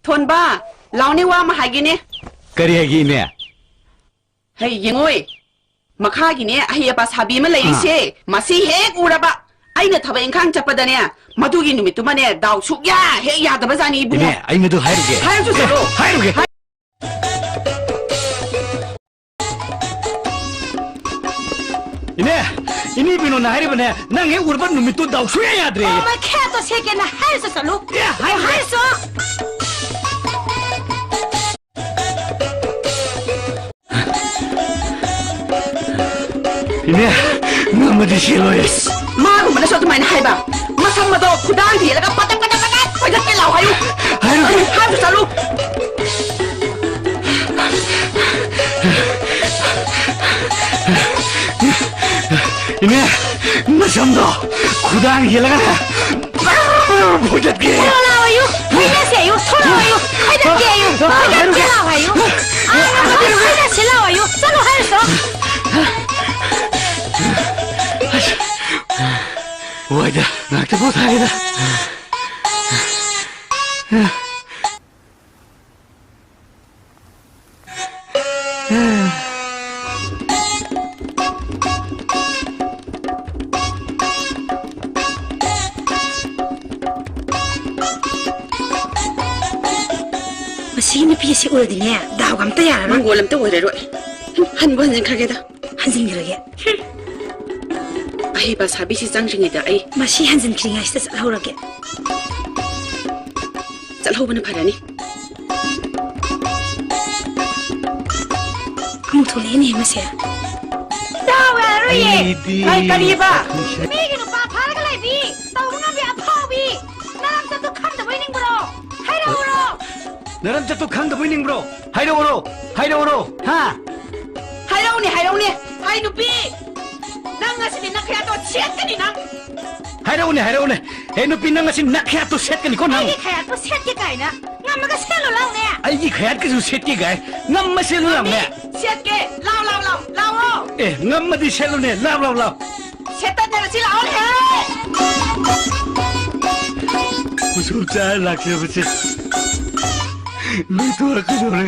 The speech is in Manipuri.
ทนบ้าเรานี่ว่ามาหากินเนี่ยกระเรียกินเนี่ยเฮ้ยยังไงมาฆ่ากินเนี่ยเฮียภาษาบีมันเลยเช่มาสิเฮกอูระบะไอ้เนี่ยทำเองข้างจับประเดี๋ยวเนี่ยมาดูกินหนุ่มตัวมันเนี่ยดาวชุกยาเฮียแต่ภาษานี้บุ้งเนี่ยไอ้เงี้ยตัวหายรูกหายจุดเสร็จแล้วหายรูกเนี่ยอินี่เป็นอะไรบ้างเนี่ยนั่งเงี้ยอุรบันหนุ่มตัวดาวชุกยาเดี๋ยวมาแค่ตัวเช็คกันนะหายสุดสรุปหายสุดเนี่ยน้ำมันจะเชื่อเลยมาผมไม่ได้ชอบทำไมนะให้แบบมาทำมาโดดคุณด้านผีแล้วก็ปัดปัดปัดปัดไปจะเป็นเหล่าอายุห้ามสรุปเนี่ยมาทำต่อคุณด้านผีแล้วกันพูดจะเกี่ยทุเราอายุไม่ได้เสียอายุทุเราอายุไม่ได้เกี่ยอายุไม่ได้เกี่ยเราอายุไม่ได้เสียเราอายุสรุปให้สุดว่าจะนักจะพูดไทยนะมาซีนี่พี่สิอุระดิเนี่ยดาวกำเตยอะไรมันกลัวลำตัวอะไรด้วยหันบ้านยังข้าแกด้หันซิงอะไรแกไอ้ภาษาบิชิจังจริงๆไอ้มาชีฮันซินคริงไอ้สัตว์เล่าระเกะจะเล่ามันผ่านนี่มุทุเล่นี่มาเสียดาวอะไรไอ้กะดีบ้ามีกินปลาพาแล้วก็เลยพี่ตาวน้ำพี่พ่อพี่น้ำจะตุกขันแต่ไม่นิ่งบรอให้เราบรอน้ำจะตุกขันแต่ไม่นิ่งบรอให้เราบรอให้เราบรอฮะให้เราเนี่ยให้หนูพี่นั่งงาสินักแค่ตัวเช็ดกันนี่นะให้เราเนี่ยเฮ้ยหนูปีนั่งงาสินักแค่ตัวเช็ดกันนี่คนนั่งไอ้แค่ตัวเช็ดกี่ไก่นะงั้นมันก็เช็ดเราเนี่ยไอ้แค่ก็จะเช็ดกี่ไก่งั้นไม่เช็ดเราเนี่ยเช็ดกี่เล่างั้นไม่ได้เช็ดเราเนี่ยเล่าเช็ดตั้งแต่ละชิ้นเราเลยผู้ชมใจรักเชื่อไม่ใช่ไม่ตัวกูเลย